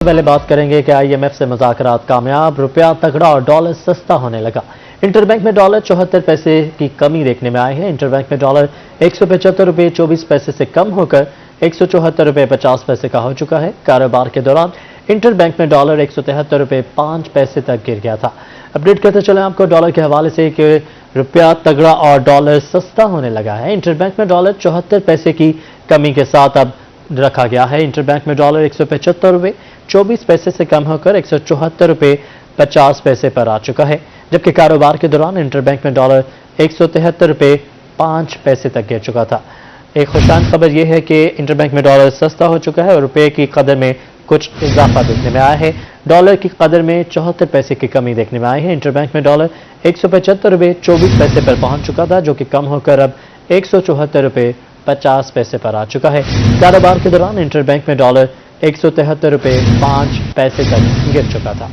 पहले बात करेंगे कि आईएमएफ से मुज़ाकरात कामयाब, रुपया तगड़ा और डॉलर सस्ता होने लगा। इंटरबैंक में डॉलर 74 पैसे की कमी देखने में आई है। इंटरबैंक में डॉलर 175 रुपये 24 पैसे से कम होकर 174 रुपये 50 पैसे का हो चुका है। कारोबार के दौरान इंटरबैंक में डॉलर 173 रुपये 5 पैसे तक गिर गया था। अपडेट करते चले आपको डॉलर के हवाले से कि रुपया तगड़ा और डॉलर सस्ता होने लगा है। इंटरबैंक में डॉलर 74 पैसे की कमी के साथ अब रखा गया है। इंटरबैंक में डॉलर 175 रुपये 24 पैसे से कम होकर 174 रुपये 50 पैसे पर आ चुका है, जबकि कारोबार के दौरान इंटरबैंक में डॉलर 173 रुपये 5 पैसे तक गिर चुका था। एक खुशहाल खबर यह है कि इंटरबैंक में डॉलर सस्ता हो चुका है और रुपये की कदर में कुछ इजाफा देखने में आया है। डॉलर की कदर में 74 पैसे की कमी देखने में आई है। इंटरबैंक में डॉलर 175 रुपये 24 पैसे पर पहुंच चुका था, जो कि कम होकर अब 174 रुपये 50 पैसे पर आ चुका है। कारोबार के दौरान इंटरबैंक में डॉलर 173 रुपये 5 पैसे तक गिर चुका था।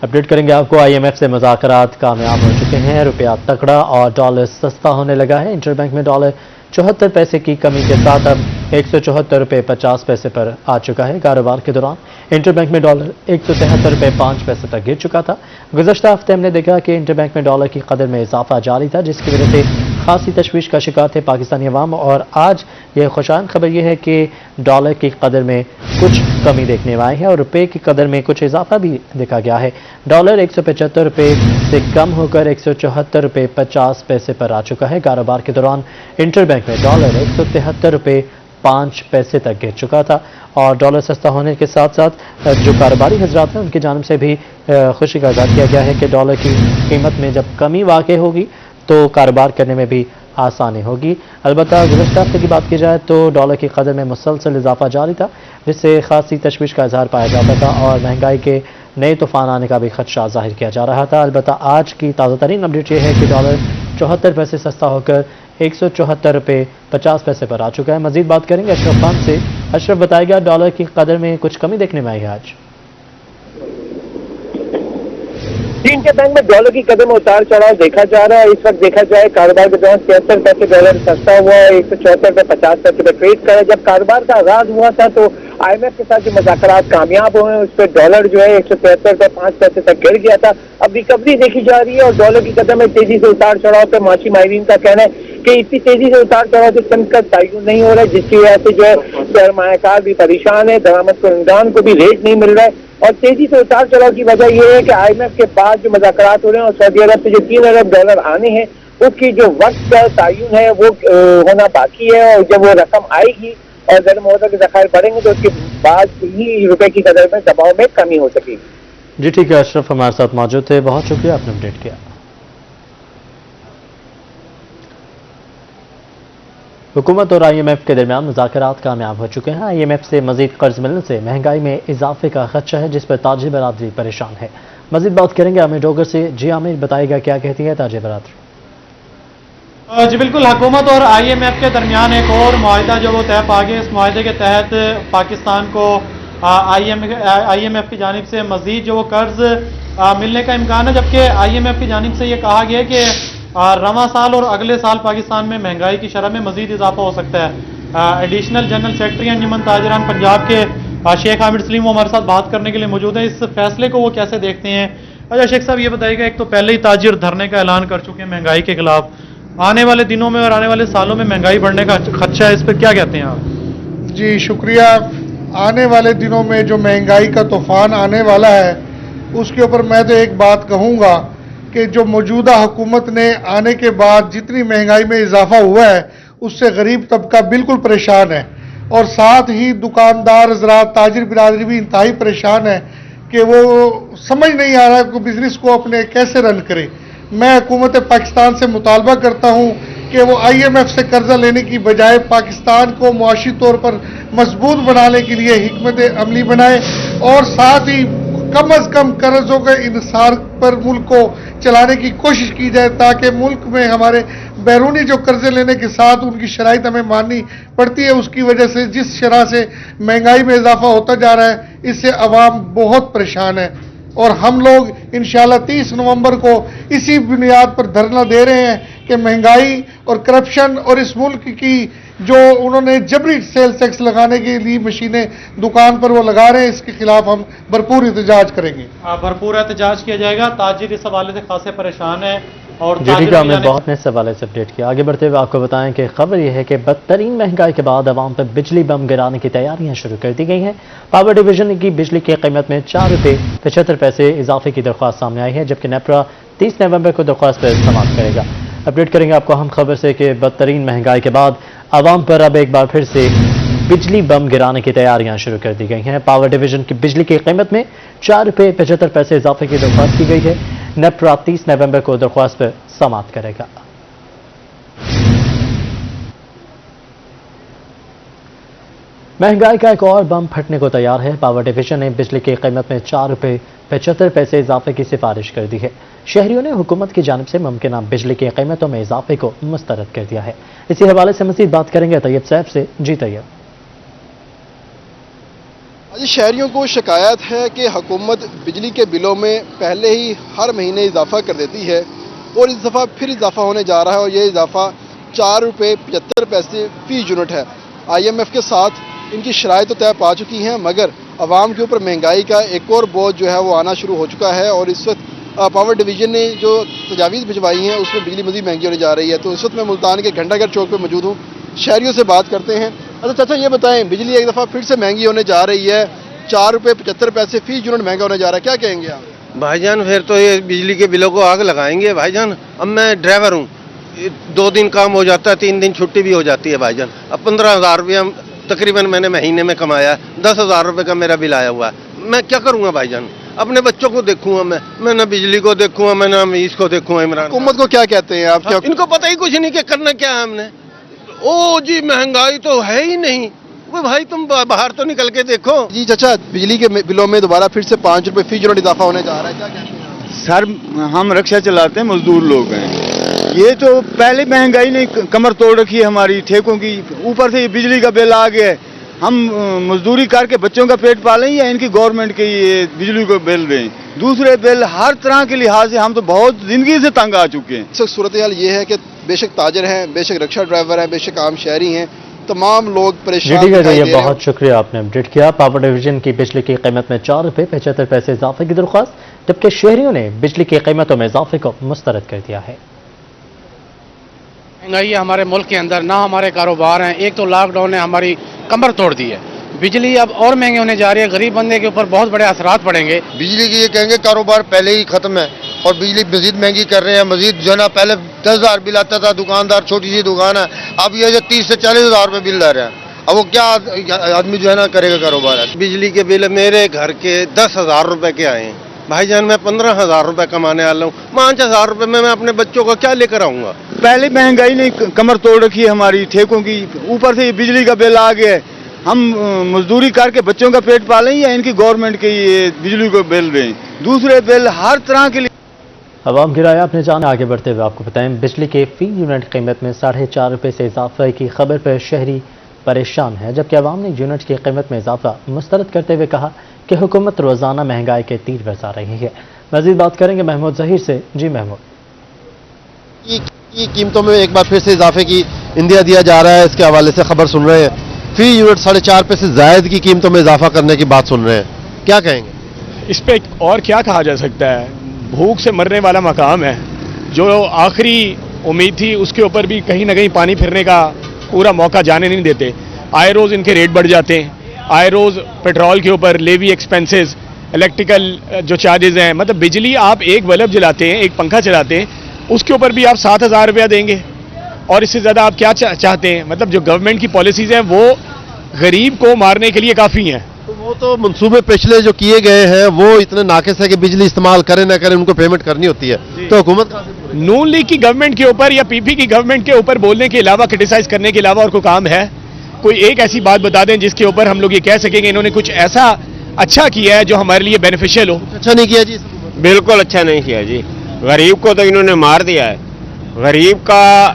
अपडेट करेंगे आपको आईएमएफ से मुज़ाकरात कामयाब हो चुके हैं। रुपया तगड़ा और डॉलर सस्ता होने लगा है। इंटरबैंक में डॉलर 74 पैसे की कमी के साथ अब 174 रुपये 50 पैसे पर आ चुका है। कारोबार के दौरान इंटरबैंक में डॉलर 173 रुपये 5 पैसे तक गिर चुका था। गुज़श्ता हफ्ते हमने देखा कि इंटरबैंक में डॉलर की कदर में इजाफा जारी था, जिसकी वजह से खासी तशवीश का शिकार थे पाकिस्तानी अवाम। और आज यह खुशहाल खबर यह है कि डॉलर की कदर में कुछ कमी देखने में आई है और रुपये की कदर में कुछ इजाफा भी देखा गया है। डॉलर 175 रुपये से कम होकर 174 रुपये 50 पैसे पर आ चुका है। कारोबार के दौरान इंटरबैंक में डॉलर 173 रुपये 5 पैसे तक गिर चुका था। और डॉलर सस्ता होने के साथ साथ जो कारोबारी हजरात हैं उनकी जानिब से भी खुशी का इज़हार किया गया है कि डॉलर की कीमत में जब कमी वाक़ई होगी तो कारोबार करने में भी आसानी होगी। अलबत्ता गुज़श्ता हफ्ते की बात की जाए तो डॉलर की कदर में मुसलसल इजाफा जारी था, जिससे खासी तशवीश का इजहार पाया जाता था और महंगाई के नए तूफान आने का भी खदशा जाहिर किया जा रहा था। अलबत्ता आज की ताज़ा तरीन अपडेट यह है कि डॉलर 74 पैसे सस्ता होकर 174 रुपये 50 पैसे पर आ चुका है। मजीद बात करेंगे अशरफ खान से। अशरफ, बताएगा डॉलर की कदर में कुछ कमी देखने में आई है आज? इंटरबैंक में डॉलर की कदर में उतार चढ़ाव देखा जा रहा है। इस वक्त देखा जाए कारोबार के दौरान 73 पैसे डॉलर सस्ता हुआ है, 174 रुपये 50 पैसे पे ट्रेड कर। जब कारोबार का आगाज हुआ था तो आईएमएफ के साथ जो मुज़ाकरात कामयाब हुए उस पर डॉलर जो है 173 रुपये 5 पैसे तक गिर गया था। अब रिकवरी देखी जा रही है और डॉलर की कदर में तेजी से उतार चढ़ाव पर माशी माहिरीन का कहना है कि इतनी तेजी से उतार चढ़ाव से तंग का तयन नहीं हो रहा है, जिसकी वजह से जो है सरमायाकार भी परेशान है, दरामद कुनंदान को भी रेट नहीं मिल रहा है। और तेजी से उतार चढ़ाव की वजह यह है कि आईएमएफ के बाद जो मुज़ाकरात हो रहे हैं और सऊदी अरब से जो 3 अरब डॉलर आने हैं उसकी जो वक्त का तयन है वो होना बाकी है। और जब वो रकम आएगी और ज़र मुआवजा के ज़खायर बढ़ेंगे तो उसके बाद ही रुपए की कदर में दबाव में कमी हो सकेगी। जी ठीक है, अशरफ हमारे साथ मौजूद थे, बहुत शुक्रिया, आपने अपडेट किया। हुकूमत और आईएमएफ के दरमियान मुज़ाकरात कामयाब हो चुके हैं। आईएमएफ से मजीद कर्ज मिलने से महंगाई में इजाफे का खदशा है, जिस पर ताजी बरादरी परेशान है। मजीद बात करेंगे आमिर डोगर से। जी आमिर, बताएगा क्या कहती है ताजी बरादरी? जी बिल्कुल, हुकूमत और आईएमएफ के दरमियान एक और मुआहिदा जो वो तय पा गया। इस मुआहिदे के तहत पाकिस्तान को आईएमएफ की जानिब से मजीद जो वो कर्ज मिलने का इम्कान है, जबकि आईएमएफ की जानिब से ये कहा गया कि रवां साल और अगले साल पाकिस्तान में महंगाई की शरह में मजीद इजाफा हो सकता है। एडिशनल जनरल सेक्रेटरी अंजुमन ताजिरान पंजाब के शेख आमिर सलीम वो हमारे साथ बात करने के लिए मौजूद है। इस फैसले को वो कैसे देखते हैं? अच्छा शेख साहब, ये बताइएगा, एक तो पहले ही ताजिर धरने का ऐलान कर चुके हैं महंगाई के खिलाफ, आने वाले दिनों में और आने वाले सालों में महंगाई बढ़ने का खदशा है, इस पर क्या कहते हैं आप? जी शुक्रिया। आने वाले दिनों में जो महंगाई का तूफान आने वाला है उसके ऊपर मैं तो एक बात कहूँगा कि जो मौजूदा हुकूमत ने आने के बाद जितनी महंगाई में इजाफा हुआ है उससे गरीब तबका बिल्कुल परेशान है और साथ ही दुकानदार हज़रात ताजिर बिरादरी भी इंतहाई परेशान है कि वो समझ नहीं आ रहा कि बिज़नेस को अपने कैसे रन करे। मैं हुकूमत पाकिस्तान से मुतालबा करता हूँ कि वो आईएमएफ से कर्जा लेने की बजाय पाकिस्तान को मुआशी तौर पर मजबूत बनाने के लिए हिकमत अमली बनाए और साथ ही कम अज़ कम कर्जों के इंसार पर मुल्क को चलाने की कोशिश की जाए, ताकि मुल्क में हमारे बैरूनी जो कर्जे लेने के साथ उनकी शराइत हमें माननी पड़ती है, उसकी वजह से जिस शरह से महंगाई में इजाफा होता जा रहा है इससे अवाम बहुत परेशान है। और हम लोग इंशाल्लाह 30 नवंबर को इसी बुनियाद पर धरना दे रहे हैं कि महंगाई और करप्शन और इस मुल्क की जो उन्होंने जबरी सेल टैक्स लगाने के लिए मशीनें दुकान पर वो लगा रहे हैं, इसके खिलाफ हम भरपूर एहतजाज करेंगे। भरपूर एहतजाज किया जाएगा। ताजिर इस हवाले से खासे परेशान है और जी ठीक है, हमने बहुत ने सवाल से अपडेट किया। आगे बढ़ते हुए आपको बताएं कि खबर यह है कि बदतरीन महंगाई के बाद अवाम पर बिजली बम गिराने की तैयारियां शुरू कर दी गई हैं। पावर डिवीजन की बिजली की कीमत में 4 रुपये 75 पैसे इजाफे की दरख्वास्त सामने आई है, जबकि नेपरा 30 नवंबर को दरख्वास्त पर समाप्त करेगा। अपडेट करेंगे आपको हम खबर से कि बदतरीन महंगाई के बाद अवाम पर अब एक बार फिर से बिजली बम गिराने की तैयारियां शुरू कर दी गई हैं। पावर डिवीजन की बिजली की कीमत में 4 रुपये 75 पैसे इजाफे की दरख्वास्त की गई है। नेपरा 30 नवंबर को दरख्वास्त पर समाप्त करेगा। महंगाई का एक और बम फटने को तैयार है। पावर डिवीजन ने बिजली की कीमत में 4 रुपये 75 पैसे इजाफे की सिफारिश कर दी है। शहरियों ने हुकूमत की जानिब से मुमकिन बिजली की कीमतों में इजाफे को मुस्तरद कर दिया है। इसी हवाले से मजीद बात करेंगे तैयब सैफ से। जी तैयब। शहरियों को शिकायत है कि हुकूमत बिजली के बिलों में पहले ही हर महीने इजाफा कर देती है और इस दफ़ा फिर इजाफा होने जा रहा है और ये इजाफा 4 रुपये 75 पैसे फी यूनिट है। IMF के साथ इनकी शराइत तो तय पा चुकी हैं, मगर आवाम के ऊपर महंगाई का एक और बोझ जो है वो आना शुरू हो चुका है और इस वक्त पावर डिवीजन ने जो तजावीज़ भिजवाई हैं उसमें बिजली मज़ीद महंगी होने जा रही है। तो इस वक्त मैं मुल्तान के घंटाघर चौक पर मौजूद हूँ, शहरियों से बात करते हैं। अच्छा चाचा ये बताएं, बिजली एक दफ़ा फिर से महंगी होने जा रही है, 4 रुपये 75 पैसे फी यूनिट महंगा होने जा रहा है, क्या कहेंगे आप? भाईजान फिर तो ये बिजली के बिलों को आग लगाएंगे भाईजान। अब मैं ड्राइवर हूँ, 2 दिन काम हो जाता है, 3 दिन छुट्टी भी हो जाती है भाईजान। अब 15,000 रुपया तकरीबन मैंने महीने में कमाया, 10,000 रुपये का मेरा बिल आया हुआ है। मैं क्या करूँगा भाईजान? अपने बच्चों को देखूंगा मैं ना बिजली को देखूंगा, मैं ना इसको देखूंगा। इमरान हुकूमत को क्या कहते हैं आप? इनको पता ही कुछ नहीं कि करना क्या है हमने। ओ जी महंगाई तो है ही नहीं। वो भाई तुम बाहर तो निकल के देखो। जी चाचा, बिजली के बिलों में दोबारा फिर से 5 रुपये फी यूनिट इजाफा होने जा रहा है, क्या कहते हैं? सर हम रिक्शा चलाते हैं, मजदूर लोग हैं। ये तो पहले महंगाई ने कमर तोड़ रखी है हमारी ठेकों की, ऊपर से ये बिजली का बिल आ गया। हम मजदूरी करके बच्चों का पेट पालें या इनकी गवर्नमेंट के ये बिजली को बिल दें? दूसरे बिल हर तरह के लिहाज से हम तो बहुत जिंदगी से तंग आ चुके हैं। इस सूरत हाल ये है कि बेशक ताजर हैं, बेशक रिक्शा ड्राइवर हैं, बेशक आम शहरी हैं, तमाम लोग परेशान दिखाई दे रहे हैं। बहुत शुक्रिया, आपने अपडेट किया। पावर डिवीजन की बिजली की कीमत में 4 रुपये 75 पैसे इजाफे की दरख्वास्त, जबकि शहरियों ने बिजली की कीमतों में इजाफे को मुस्तरद कर दिया है। महंगाई है हमारे मुल्क के अंदर, ना हमारे कारोबार हैं। एक तो लॉकडाउन ने हमारी कमर तोड़ दी है, बिजली अब और महंगे होने जा रही है, गरीब बंदे के ऊपर बहुत बड़े असरात पड़ेंगे। बिजली की ये कहेंगे कारोबार पहले ही खत्म है और बिजली मजीद महंगी कर रहे हैं। मजीद जो है ना, पहले 10,000 बिल आता था, दुकानदार छोटी सी दुकान है, अब ये जो 30 से 40,000 रुपये बिल ले रहे हैं। अब वो क्या आदमी जो है ना करेगा कारोबार? बिजली के बिल मेरे घर के 10,000 रुपए के आए हैं भाईजान। मैं 15,000 रुपए कमाने वाला हूँ, 5,000 रुपए में मैं अपने बच्चों को क्या लेकर आऊंगा? पहले महंगाई ने कमर तोड़ रखी है हमारी ठेकों की, ऊपर से ये बिजली का बिल आ गया। हम मजदूरी करके बच्चों का पेट पालें या इनकी गवर्नमेंट के ये बिजली को बिल दें? दूसरे बिल हर तरह के लिए। अवाम की राय आपने जाना। आगे बढ़ते हुए आपको बताएं, बिजली के फी यूनिट कीमत में 4.5 रुपये से इजाफे की खबर पर शहरी परेशान है, जबकि अवाम ने यूनिट की कीमत में इजाफा मुस्तरद करते हुए कहा कि हुकूमत रोजाना महंगाई के तीर बरसा रही है। मजीद बात करेंगे महमूद जहीर से। जी महमूद। कीमतों में एक बार फिर से इजाफे की इंदिया दिया जा रहा है, इसके हवाले से खबर सुन रहे हैं। फी यूनिट 4.5 पैसे जायद की कीमतों में इजाफा करने की बात सुन रहे हैं, क्या कहेंगे? इस पे और क्या कहा जा सकता है? भूख से मरने वाला मकाम है। जो आखिरी उम्मीद थी उसके ऊपर भी कहीं ना कहीं पानी फिरने का पूरा मौका जाने नहीं देते। आए रोज़ इनके रेट बढ़ जाते हैं, आए रोज़ पेट्रोल के ऊपर लेवी एक्सपेंसेस, इलेक्ट्रिकल जो चार्जेस हैं, मतलब बिजली आप एक बल्ब जलाते हैं, एक पंखा चलाते हैं, उसके ऊपर भी आप 7,000 रुपया देंगे और इससे ज़्यादा आप क्या चाहते हैं? मतलब जो गवर्नमेंट की पॉलिसीज़ हैं वो गरीब को मारने के लिए काफ़ी हैं। तो वो तो मंसूबे पिछले जो किए गए हैं वो इतने नाकिस है कि बिजली इस्तेमाल करें ना करें उनको पेमेंट करनी होती है, तो हुकूमत नून लीग की गवर्नमेंट के ऊपर या PP की गवर्नमेंट के ऊपर बोलने के अलावा, क्रिटिसाइज करने के अलावा और कोई काम है? कोई एक ऐसी बात बता दें जिसके ऊपर हम लोग ये कह सकेंगे इन्होंने कुछ ऐसा अच्छा किया है जो हमारे लिए बेनिफिशियल हो। अच्छा नहीं किया जी? बिल्कुल अच्छा नहीं किया जी। गरीब को तो इन्होंने मार दिया है। गरीब का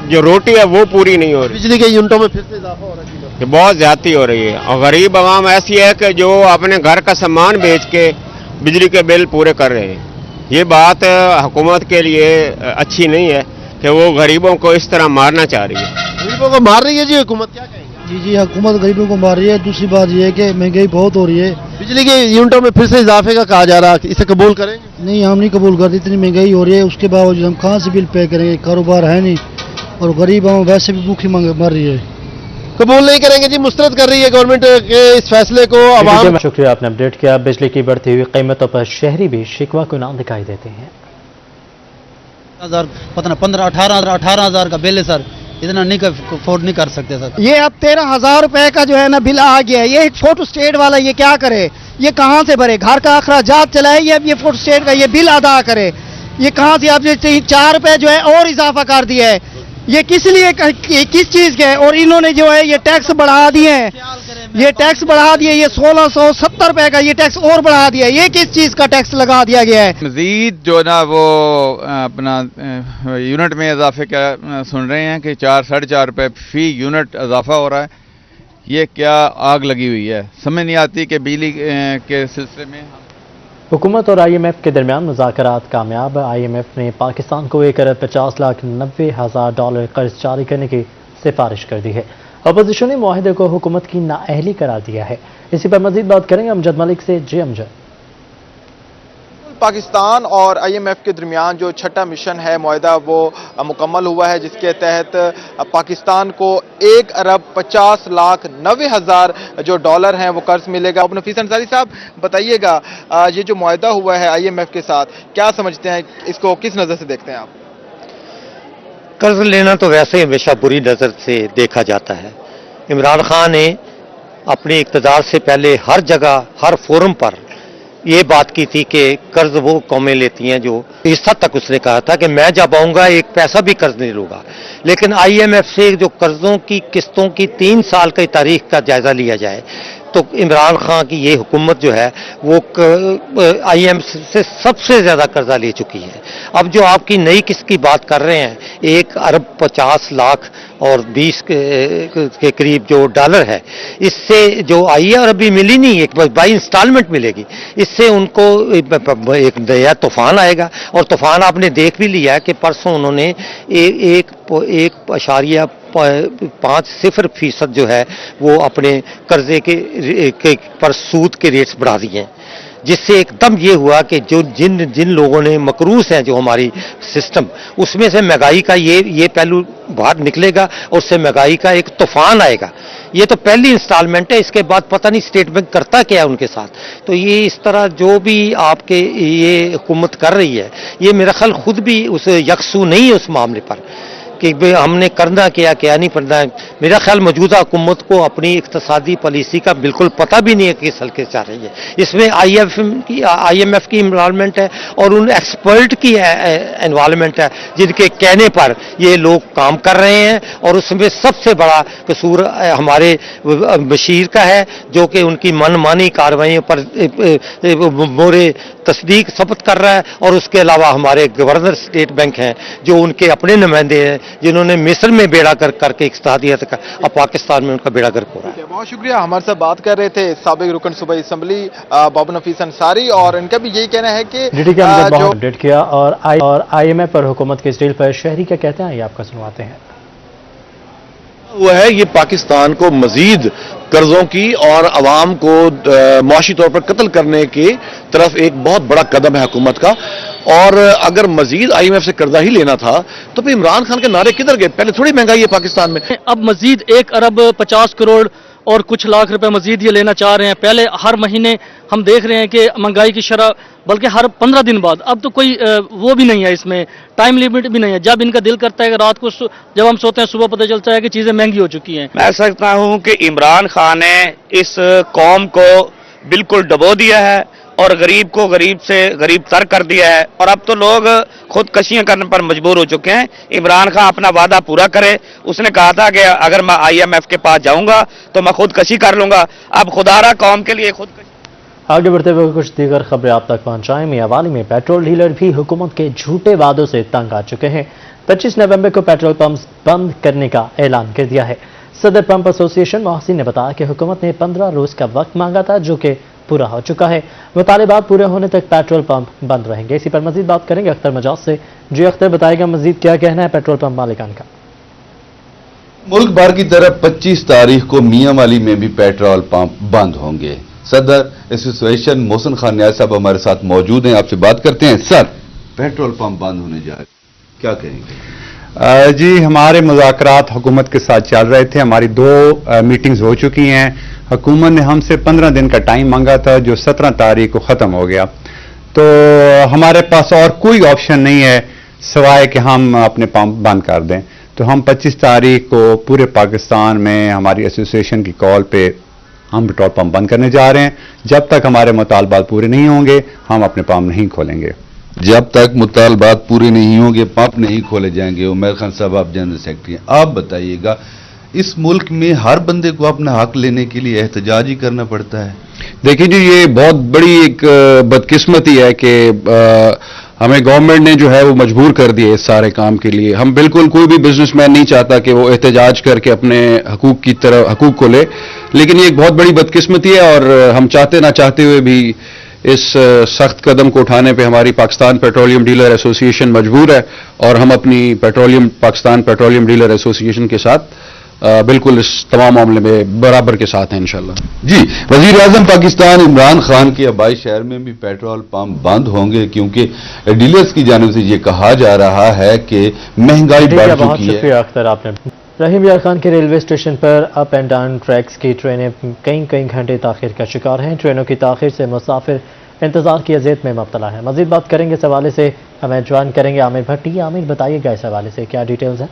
जो रोटी है वो पूरी नहीं हो रही। बिजली के यूनिटों में फिर से इजाफा हो रहा है, बहुत ज्यादती हो रही है और गरीब आवाम ऐसी है कि जो अपने घर का सामान बेच के बिजली के बिल पूरे कर रहे हैं। ये बात हुकूमत के लिए अच्छी नहीं है कि वो गरीबों को इस तरह मारना चाह रही है। गरीबों को मार रही है जी हुकूमत, क्या कहेंगे? जी हुकूमत गरीबों को मार रही है। दूसरी बात ये है कि महंगाई बहुत हो रही है। बिजली के यूनिटों में फिर से इजाफे का कहा जा रहा है, इसे कबूल करेंगे? नहीं, हम नहीं कबूल करते। इतनी महंगाई हो रही है, उसके बावजूद हम कहाँ से बिल पे करेंगे? कारोबार है नहीं और गरीब हम वैसे भी भूखी मर रही है। कबूल नहीं करेंगे जी, मुस्तरद कर रही है गवर्नमेंट के इस फैसले को। आवाम शुक्रिया, आपने अपडेट किया। बिजली की बढ़ती हुई कीमतों पर शहरी भी शिकवा को ना दिखाई देते हैं। 15,000-18,000 का बिल है सर, इतना नहीं अफोर्ड नहीं कर सकते सर। ये अब 13,000 रुपए का जो है ना बिल आ गया है। ये फोटो स्टेट वाला ये क्या करे? ये कहाँ से भरे? घर का अखराजात चलाए ये अब ये फोटो स्टेट का ये बिल अदा करे? ये कहाँ से? अब 4 रुपए जो है और इजाफा कर दिया है। ये किस लिए, किस चीज के? और इन्होंने जो है ये टैक्स बढ़ा दिए हैं, ये टैक्स बढ़ा दिए। ये 1670 रुपए का ये टैक्स और बढ़ा दिया। ये किस चीज का टैक्स लगा दिया गया है? मजीद जो ना वो अपना यूनिट में इजाफे का सुन रहे हैं कि 4-4.5 रुपए फी यूनिट इजाफा हो रहा है। ये क्या आग लगी हुई है, समझ नहीं आती कि बिजली के सिलसिले में। हुकूमत और IMF के दरमियान मुज़ाकरात कामयाब। IMF ने पाकिस्तान को $1,50,90,000 कर्ज जारी करने की सिफारिश कर दी है। अपोजिशन ने मुआहदे को हुकूमत की नाअहली करार दिया है। इसी पर मजीद बात करेंगे अमजद मलिक से। जी अमजद। पाकिस्तान और IMF के दरमियान जो छठा मिशन है मुआहदा वो मुकम्मल हुआ है, जिसके तहत पाकिस्तान को $1,50,90,000 जो डॉलर हैं वो कर्ज मिलेगा। अब नफीस अंसारी साहब बताइएगा, ये जो मुआहदा हुआ है IMF के साथ, क्या समझते हैं, इसको किस नज़र से देखते हैं आप? कर्ज लेना तो वैसे ही हमेशा बुरी नज़र से देखा जाता है। इमरान खान ने अपने इक़्तिदार से पहले हर जगह हर फोरम पर ये बात की थी कि कर्ज वो कौमें लेती हैं जो, इस हद तक उसने कहा था कि मैं जब आऊँगा 1 पैसा भी कर्ज नहीं लूँगा। लेकिन IMF से जो कर्जों की किस्तों की 3 साल की तारीख का जायज़ा लिया जाए तो इमरान खान की ये हुकूमत जो है वो IMF से सबसे ज़्यादा कर्जा ले चुकी है। अब जो आपकी नई किस्त की बात कर रहे हैं, 1,50,00,000 और 20 के करीब जो डॉलर है, इससे जो आई है और अभी मिली नहीं, एक बाई इंस्टॉलमेंट मिलेगी, इससे उनको एक नया तूफान आएगा। और तूफान आपने देख भी लिया है कि परसों उन्होंने 1.50% जो है वो अपने कर्जे के पर सूद के रेट्स बढ़ा दिए हैं, जिससे एकदम ये हुआ कि जो जिन लोगों ने मकरूज हैं जो हमारी सिस्टम, उसमें से महंगाई का ये पहलू बाहर निकलेगा और उससे महंगाई का एक तूफान आएगा। ये तो पहली इंस्टॉलमेंट है, इसके बाद पता नहीं स्टेट बैंक करता क्या है उनके साथ। तो ये इस तरह जो भी आपके ये हुकूमत कर रही है, ये मेरा ख्याल खुद भी उस यकसू नहीं है उस मामले पर कि हमने करना क्या क्या नहीं करना है। मेरा ख्याल मौजूदा हुकूमत को अपनी इक्तसादी पॉलिसी का बिल्कुल पता भी नहीं है कि हल्के चाह रही है। इसमें IMF की इन्वॉल्वमेंट है और उन एक्सपर्ट की इन्वॉल्वमेंट है जिनके कहने पर ये लोग काम कर रहे हैं। और उसमें सबसे बड़ा कसूर हमारे बशीर का है, जो कि उनकी मनमानी कार्रवाइयों पर मोरे तस्दीक सबत कर रहा है। और उसके अलावा हमारे गवर्नर स्टेट बैंक हैं जो उनके अपने नुमाइंदे हैं, जिन्होंने मिस्र में बेड़ा गर्क करके इक़्तिसादियत का, अब पाकिस्तान में उनका बेड़ा गर्क हो रहा है। बहुत शुक्रिया। हमारे साथ बात कर रहे थे साबिक रुकन सूबाई असम्बली बाबू नफीस अंसारी, और इनका भी यही कहना है कि जो अपडेट किया। और IMF पर हुकूमत के इस डील पर शहरी क्या कहते हैं, ये आपका सुनवाते हैं। वो है ये पाकिस्तान को मजीद कर्जों की और आवाम को मुआशी तौर पर कत्ल करने की तरफ एक बहुत बड़ा कदम है हुकूमत का। और अगर मजीद IMF से कर्जा ही लेना था तो फिर इमरान खान के नारे किधर गए? पहले थोड़ी महंगाई है पाकिस्तान में, अब मजीद 1,50 करोड़ और कुछ लाख रुपए मजीद ये लेना चाह रहे हैं। पहले हर महीने हम देख रहे हैं कि महंगाई की शरह, बल्कि हर 15 दिन बाद। अब तो कोई वो भी नहीं है, इसमें टाइम लिमिट भी नहीं है। जब इनका दिल करता है कि रात को जब हम सोते हैं सुबह पता चलता है कि चीजें महंगी हो चुकी हैं। मैं समझता हूं कि इमरान खान ने इस कौम को बिल्कुल डबो दिया है और गरीब को गरीब से गरीब तर कर दिया है। और अब तो लोग खुदकशियां करने पर मजबूर हो चुके हैं। इमरान खान अपना वादा पूरा करे। उसने कहा था कि अगर मैं IMF के पास जाऊंगा तो मैं खुदकशी कर लूंगा। अब खुदारा कौम के लिए खुदकशी। आगे बढ़ते हुए कुछ दीगर खबरें आप तक पहुंचाएं। मियांवाली में पेट्रोल डीलर भी हुकूमत के झूठे वादों से तंग आ चुके हैं। 25 नवंबर को पेट्रोल पंप बंद करने का ऐलान कर दिया है। सदर पंप एसोसिएशन मोहसिन ने बताया कि हुकूमत ने 15 रोज का वक्त मांगा था, जो कि पूरा हो चुका है। मुतालिबात पूरे होने तक पेट्रोल पंप बंद रहेंगे। इसी पर मजीद बात करेंगे अख्तर मजाज से। जी अख्तर, बताएगा मजीद क्या कहना है पेट्रोल पंप मालिकान का। मुल्क भर की तरफ 25 तारीख को मियां वाली में भी पेट्रोल पंप बंद होंगे। सदर एसोसिएशन मोहसिन खान न्याज साहब हमारे साथ मौजूद हैं, आपसे बात करते हैं। सर, पेट्रोल पंप बंद होने जा रहे, क्या कहेंगे? जी, हमारे मुज़ाकरात हुकूमत के साथ चल रहे थे। हमारी 2 मीटिंग्स हो चुकी हैं। हुकूमत ने हमसे 15 दिन का टाइम मांगा था, जो 17 तारीख को ख़त्म हो गया। तो हमारे पास और कोई ऑप्शन नहीं है सिवाय कि हम अपने पंप बंद कर दें। तो हम 25 तारीख को पूरे पाकिस्तान में हमारी एसोसिएशन की कॉल पे हम पेट्रोल पंप बंद करने जा रहे हैं। जब तक हमारे मुतालबात पूरे नहीं होंगे हम अपने पंप नहीं खोलेंगे। जब तक मुतालबात पूरे नहीं होंगे पंप नहीं खोले जाएंगे। उमर खान साहब, आप जनरल सेक्रेटरी हैं, आप बताइएगा, इस मुल्क में हर बंदे को अपना हक लेने के लिए एहतजाज ही करना पड़ता है। देखिए जी, ये बहुत बड़ी एक बदकिस्मती है कि हमें गवर्नमेंट ने जो है वो मजबूर कर दिया इस सारे काम के लिए। हम बिल्कुल, कोई भी बिजनेसमैन नहीं चाहता कि वो एहतजाज करके अपने हकूक को ले, लेकिन ये एक बहुत बड़ी बदकिस्मती है और हम चाहते ना चाहते हुए भी इस सख्त कदम को उठाने पे हमारी पाकिस्तान पेट्रोलियम डीलर एसोसिएशन मजबूर है और हम अपनी पाकिस्तान पेट्रोलियम डीलर एसोसिएशन के साथ बिल्कुल इस तमाम मामले में बराबर के साथ हैं इंशाल्लाह। जी, वजीर आजम पाकिस्तान इमरान खान के आबाई शहर में भी पेट्रोल पंप बंद होंगे, क्योंकि डीलर्स की जानिब से ये कहा जा रहा है कि महंगाई बढ़ चुकी है। बहुत शुक्रिया अख्तर, आपने रहीम यार खान के रेलवे स्टेशन पर अप एंड डाउन ट्रैक्स की ट्रेनें कई घंटे ताखिर का शिकार हैं। ट्रेनों की ताखिर से मुसाफिर इंतजार की अजियत में मुब्तला है। मजीद बात करेंगे इस हवाले से, हमें ज्वाइन करेंगे आमिर भट्टी। आमिर, बताइएगा इस हवाले से क्या डिटेल्स हैं?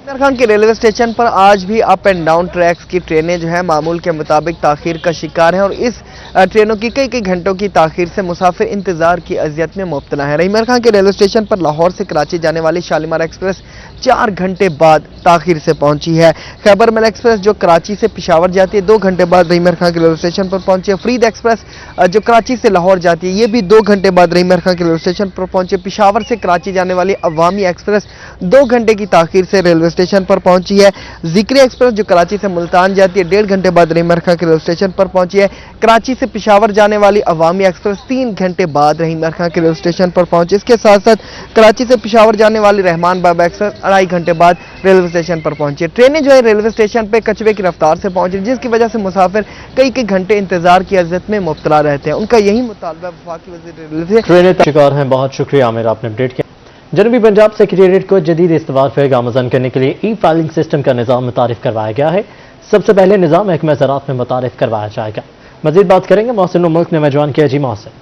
इमरान खान के रेलवे स्टेशन पर आज भी अप एंड डाउन ट्रैक्स की ट्रेनें जो है मामूल के मुताबिक ताखीर का शिकार हैं और इस ट्रेनों की कई घंटों की ताखीर से मुसाफिर इंतजार की अजियत में मुब्तला है। इमरान खान के रेलवे स्टेशन पर लाहौर से कराची जाने वाली शालीमार एक्सप्रेस 4 घंटे बाद ताखीर से पहुंची है। खैबर मेल एक्सप्रेस जो कराची से पिशावर जाती है 2 घंटे बाद इमरान खान के रेलवे स्टेशन पर पहुंची है। फरीद एक्सप्रेस जो कराची से लाहौर जाती है ये भी 2 घंटे बाद इमरान खान के रेलवे स्टेशन पर पहुंचे। पिशावर से कराची जाने वाली अवामी एक्सप्रेस 2 घंटे की ताखीर से रेलवे स्टेशन पर पहुंची है। जिक्री एक्सप्रेस जो कराची से मुल्तान जाती है 1.5 घंटे बाद रहीम खान के रेलवे स्टेशन पर पहुंची है। कराची से पिशावर जाने वाली अवामी एक्सप्रेस 3 घंटे बाद रहीम खान के रेलवे स्टेशन पर पहुंची। इसके साथ साथ कराची से पिशावर जाने वाली रहमान बाबा एक्सप्रेस 2.5 घंटे बाद रेलवे स्टेशन पर पहुंची है। ट्रेनें जो है रेलवे स्टेशन पर कचरे की रफ्तार से पहुंच रही, जिसकी वजह से मुसाफिर कई घंटे इंतजार की अजियत में मुब्तला रहते हैं। उनका यही मुतालबा वफाकी वज़ीर रेलवे ट्रेनें शिकार हैं। बहुत शुक्रिया आमिर, आपने अपडेट किया। जनूबी पंजाब सेक्रेटेरिएट को जदीद इस्तवार पर गामजन करने के लिए ई फाइलिंग सिस्टम का निज़ाम मुतारिफ करवाया गया है। सबसे पहले निज़ाम महकमा ज़राअत में मुतारिफ करवाया जाएगा। मजीद बात करेंगे मोहसिन मुल्क ने मेजबान किया। जी मोहसिन।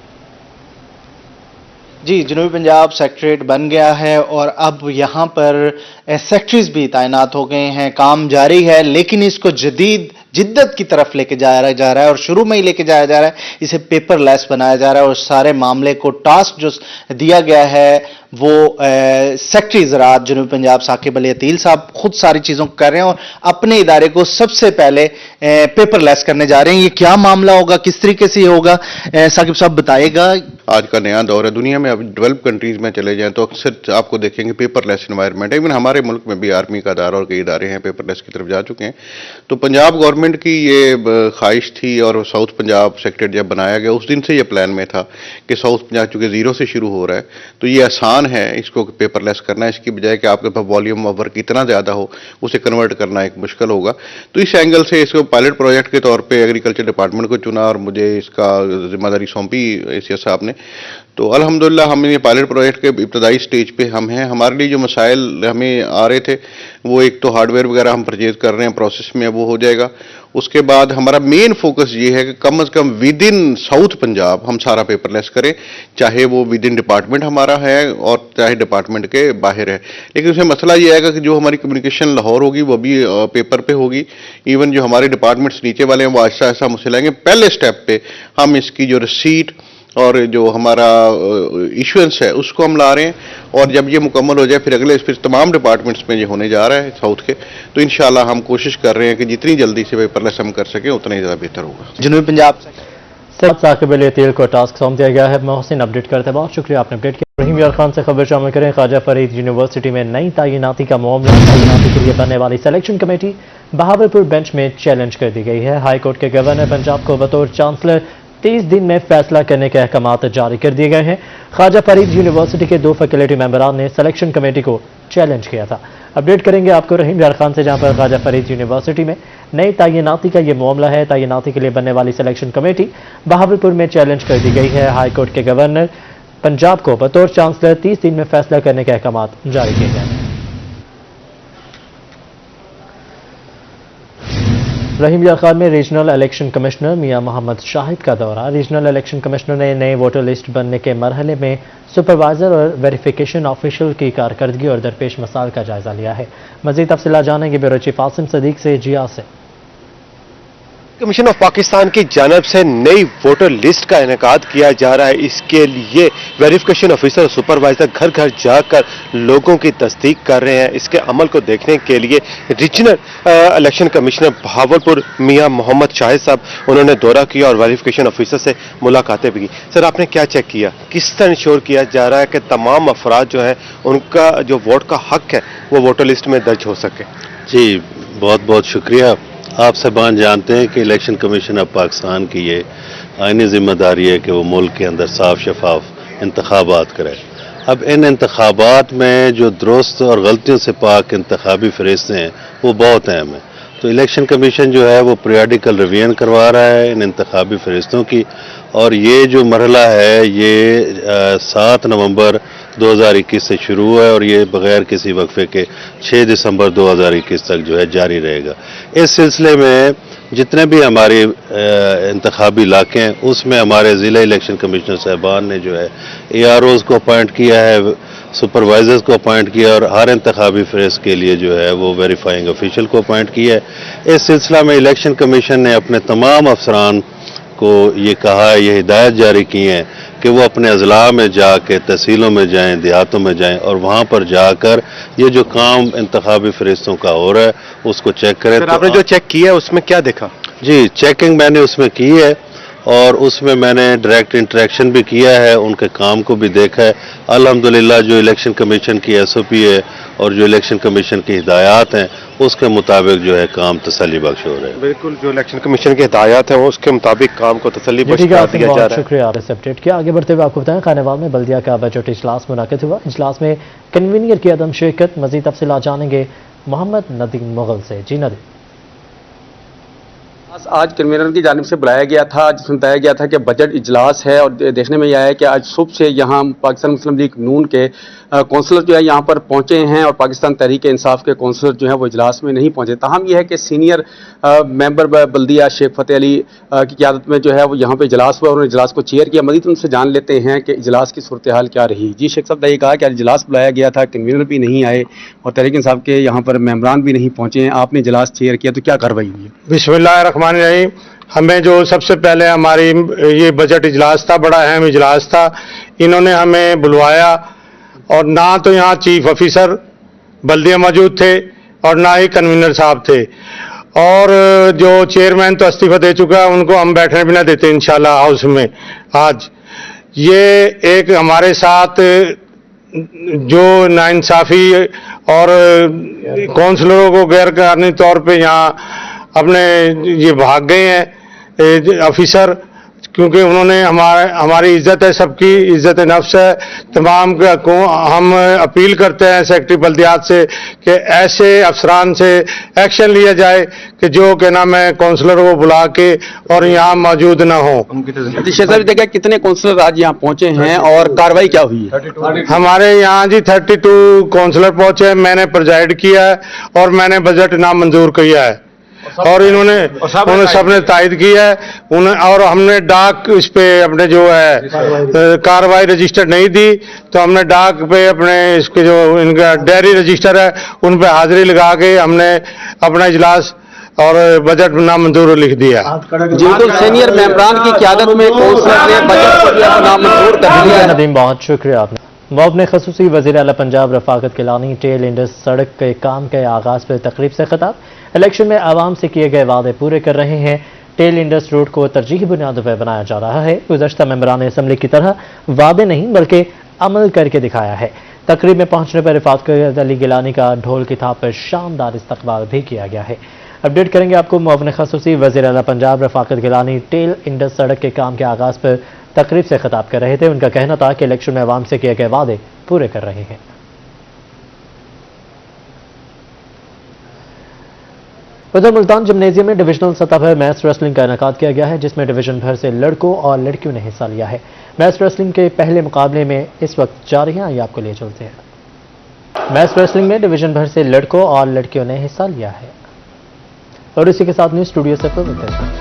जी, जनूबी पंजाब सेक्रेटेरिएट बन गया है और अब यहाँ पर सेक्रेटरीज भी तैनात हो गए हैं। काम जारी है, लेकिन इसको जिद्दत की तरफ लेके जाया जा रहा है और शुरू में ही लेके जाया जा रहा है। इसे पेपरलेस बनाया जा रहा है और सारे मामले को टास्क जो दिया गया है वो सेक्रेटरी ज़राअत जनूबी पंजाब साकिब अली अतील साहब खुद सारी चीज़ों को कर रहे हैं और अपने इदारे को सबसे पहले पेपरलेस करने जा रहे हैं। ये क्या मामला होगा, किस तरीके से होगा, साकिब साहब बताइएगा। आज का नया दौर है दुनिया में। अब डेवलप कंट्रीज में चले जाएं तो अक्सर आपको देखेंगे पेपरलेस एनवायरनमेंट है। इवन हमारे मुल्क में भी आर्मी का अदारा और कई इदारे हैं पेपरलेस की तरफ जा चुके हैं। तो पंजाब गवर्नमेंट की ये ख्वाहिश थी और साउथ पंजाब सेक्रेटेरिएट जब बनाया गया उस दिन से ये प्लान में था कि साउथ पंजाब चूंकि जीरो से शुरू हो रहा है तो ये आसान है इसको पेपरलेस करना, इसकी बजाय कि आपके पास वॉल्यूम ऑफ वर्क इतना ज़्यादा हो उसे कन्वर्ट करना एक मुश्किल होगा। तो इस एंगल से इसको पायलट प्रोजेक्ट के तौर पे एग्रीकल्चर डिपार्टमेंट को चुना और मुझे इसका जिम्मेदारी सौंपी एसीएस साहब ने। तो अल्हम्दुलिल्लाह हम ये पायलट प्रोजेक्ट के इब्तदाई स्टेज पे हम हैं। हमारे लिए जो मसाइल हमें आ रहे थे वो एक तो हार्डवेयर वगैरह हम परचेज कर रहे हैं, प्रोसेस में वो हो जाएगा। उसके बाद हमारा मेन फोकस ये है कि कम से come with in south Punjab हम सारा पेपरलेस करें, चाहे वो विद इन डिपार्टमेंट हमारा है और चाहे डिपार्टमेंट के बाहर है। लेकिन उसमें मसला ये आएगा कि जो हमारी कम्युनिकेशन लाहौर होगी वो भी पेपर पे होगी। इवन जो हमारे डिपार्टमेंट्स नीचे वाले हैं वो आहिस्ता आहिस्ता मुझसे लाएंगे। पहले स्टेप पे हम इसकी जो रिसीट और जो हमारा इशुएंस है उसको हम ला रहे हैं और जब ये मुकम्मल हो जाए फिर तमाम डिपार्टमेंट्स में ये होने जा रहा है साउथ के। तो इंशाल्लाह हम कोशिश कर रहे हैं कि जितनी जल्दी से पेपरलेस हम कर सकें उतना ही ज़्यादा बेहतर होगा। जनूबी पंजाब साकिब अली अतील को टास्क सौंप दिया गया है। मोहसिन अपडेट करते हैं, बहुत शुक्रिया आपने अपडेट किया। रहीम यार खान से खबर शामिल करें। ख्वाजा फरीद यूनिवर्सिटी में नई तैनाती का मामला। तैनाती के लिए बनने वाली सिलेक्शन कमेटी बहावलपुर बेंच में चैलेंज कर दी गई है। हाई कोर्ट के गवर्नर पंजाब को बतौर चांसलर 30 दिन में फैसला करने के अहकामात जारी कर दिए गए हैं। ख्वाजा फरीद यूनिवर्सिटी के 2 फैकल्टी मेंबरान ने सिलेक्शन कमेटी को चैलेंज किया था। अपडेट करेंगे आपको रहीम यार खान से, जहां पर ख्वाजा फरीद यूनिवर्सिटी में नई तैनाती का ये मामला है। तैनाती के लिए बनने वाली सिलेक्शन कमेटी बहावलपुर में चैलेंज कर दी गई है। हाई कोर्ट के गवर्नर पंजाब को बतौर चांसलर 30 दिन में फैसला करने के अहकामात जारी किए गए हैं। रहीम यार खान में रीजनल इलेक्शन कमिश्नर मियां मोहम्मद शाहिद का दौरा। रीजनल इलेक्शन कमिश्नर ने नए वोटर लिस्ट बनने के मरहले में सुपरवाइजर और वेरिफिकेशन ऑफिशियल की कारकर्दगी और दरपेश मसाइल का जायजा लिया है। मजीद तफसीलात जानेंगे ब्यूरो चीफ आसिम सदीक से जिया से। कमीशन ऑफ पाकिस्तान की जानब से नई वोटर लिस्ट का इनेकाद किया जा रहा है। इसके लिए वेरिफिकेशन ऑफिसर और सुपरवाइजर घर घर जाकर लोगों की तस्दीक कर रहे हैं। इसके अमल को देखने के लिए रीजनल इलेक्शन कमिश्नर बहावलपुर मियां मोहम्मद शाहिद साहब उन्होंने दौरा किया और वेरिफिकेशन ऑफिसर से मुलाकातें भी की। सर, आपने क्या चेक किया, किस तरह इंश्योर किया जा रहा है कि तमाम अफराद जो है उनका जो वोट का हक है वो वोटर लिस्ट में दर्ज हो सके? जी, बहुत बहुत शुक्रिया। आप सबaan जानते हैं कि इलेक्शन कमीशन ऑफ पाकिस्तान की ये आईनी जिम्मेदारी है कि वो मुल्क के अंदर साफ शफाफ इंतखाबात करे। अब इन इंतखाबात में जो दुरुस्त और गलतियों से पाक इंतखाबी फरिश्ते हैं वो बहुत अहम है। तो इलेक्शन कमीशन जो है वो पीरियडिकल रिवीजन करवा रहा है इन इंतखाबी फरिश्तों की, और ये जो मरहला है ये 7 नवंबर 2021 से शुरू है और ये बगैर किसी वक्फे के 6 दिसंबर 2021 तक जो है जारी रहेगा। इस सिलसिले में जितने भी हमारे इंतखाबी इलाके हैं उसमें हमारे ज़िला इलेक्शन कमिश्नर साहबान ने जो है AROs को अपॉइंट किया है, सुपरवाइजर्स को अपॉइंट किया और हर इंतखाबी फरिश्त के लिए जो है वो वेरीफाइंग ऑफिशियल को अपॉइंट किया है। इस सिलसिला में इलेक्शन कमीशन ने अपने तमाम अफसरान को ये कहा है, ये हिदायत जारी की हैं कि वो अपने अजला में जाके तहसीलों में जाएं, देहातों में जाएं और वहाँ पर जाकर ये जो काम इंतखाबी फरिश्तों का हो रहा है उसको चेक करें। सर, आपने जो चेक किया है उसमें क्या देखा? जी, चेकिंग मैंने उसमें की है और उसमें मैंने डायरेक्ट इंटरेक्शन भी किया है, उनके काम को भी देखा है। अल्हम्दुलिल्लाह जो इलेक्शन कमीशन की SOP है और जो इलेक्शन कमीशन की हिदायत हैं उसके मुताबिक जो है काम तसल्ली बख्श हो रहे हैं। बिल्कुल, जो इलेक्शन कमीशन की हिदायत है उसके मुताबिक काम को तसल्ली बख्श कर दिया जा रहा है। शुक्रिया इस अपडेट के। आगे बढ़ते हुए आपको बताएं, खानेवाल में बल्दिया का बजट इजलास मुनाकिद हुआ। इजलास में कन्वीनियर की अदम शिरकत। मजीद तफसीलात जानेंगे मोहम्मद नदीम मुगल से। जी नदीम। आज कन्वीनर की जानिब से बुलाया गया था जिसमें बताया गया था कि बजट इजलास है और देखने में यह है कि आज सुबह से यहाँ पाकिस्तान मुस्लिम लीग नून के कौंसलर जो है यहाँ पर पहुंचे हैं और पाकिस्तान तहरीक इंसाफ के कौंसलर जो है वो इजलास में नहीं पहुंचे। ताहम यह है कि सीनियर मेंबर बल्दिया शेख फतेह अली की क़यादत में जो है वो यहाँ पे इजलास हुआ और उन्होंने इजलास को चेयर किया। मजीद उनसे जान लेते हैं कि इजलास की सूरत हाल क्या रही। जी शेख साहब ने कहा कि आज इजलास बुलाया गया था, कन्वीनर भी नहीं आए और तहरीक इंसाफ के यहाँ पर मेंबरान भी नहीं पहुंचे हैं, आपने इजलास चेयर किया, तो क्या कार्रवाई हुई है? बिस्मिल्लाहिर्रहमानिर्रहीम। हमें जो सबसे पहले हमारी ये बजट इजलास था, बड़ा अहम इजलास था, इन्होंने हमें बुलवाया और ना तो यहाँ चीफ ऑफिसर बल्दिया मौजूद थे और ना ही कन्वीनर साहब थे और जो चेयरमैन तो इस्तीफा दे चुका है उनको हम बैठने भी ना देते इंशाल्लाह हाउस में। आज ये एक हमारे साथ जो नाइंसाफ़ी और काउंसलरों को गैर कानूनी तौर पे यहाँ अपने ये भाग गए हैं ऑफिसर, क्योंकि उन्होंने हमारी इज्जत है, सबकी इज्जत नफ्स है, तमाम को हम अपील करते हैं सेक्रेटरी बल्दियात से कि ऐसे अफसरान से एक्शन लिया जाए कि जो क्या नाम है काउंसलर को बुला के और यहाँ मौजूद ना हो। देखा कितने काउंसलर आज यहाँ पहुंचे हैं और कार्रवाई क्या हुई है? हमारे यहाँ जी 32 काउंसलर पहुंचे, मैंने प्रेजाइड किया है और मैंने बजट नामंजूर किया है और इन्होंने सबने तायद की है और हमने डाक इस पे अपने जो है कार्रवाई रजिस्टर नहीं दी तो हमने डाक पे अपने इसके जो इनका डायरी रजिस्टर है उन पे हाजिरी लगा के हमने अपना इजलास और बजट नामंजूर लिख दिया। बिल्कुल सीनियर मेंबरान की क़यादत में काउंसलर ने बजट को नामंजूर कर दिया। नदीम, बहुत शुक्रिया आपने। मुआवने खसूसी वज़ीर आला पंजाब रफाकत किलानी टेल इंडस सड़क के काम के आगाज़ पर तकरीब से खिताब। इलेक्शन में आवाम से किए गए वादे पूरे कर रहे हैं। टेल इंडस रोड को तरजीही बुनियादों पर बनाया जा रहा है। गुज़श्ता मेंबरान असम्बली की तरह वादे नहीं बल्कि अमल करके दिखाया है। तकरीब में पहुंचने पर रफाकत अली गिलानी का ढोल की थाप पर शानदार इस्तकबाल भी किया गया है। अपडेट करेंगे आपको। मुआविन खसूसी वज़ीर आला पंजाब रफाकत गिलानी टेल इंडस सड़क के काम के आगाज पर तकरीब से खिताब कर रहे थे। उनका कहना था कि इलेक्शन में अवाम से किए गए वादे पूरे कर रहे हैं। उधर मुल्तान जिम्नेजियम में डिविजनल सतह पर मैच रेसलिंग का इनेकाद किया गया है, जिसमें डिवीजन भर से लड़कों और लड़कियों ने हिस्सा लिया है। मैच रेसलिंग के पहले मुकाबले में इस वक्त जारी हैं, आइए आपको ले चलते हैं। मैच रेसलिंग में डिवीजन भर से लड़कों और लड़कियों ने हिस्सा लिया है। और इसी के साथ न्यूज़ स्टूडियो से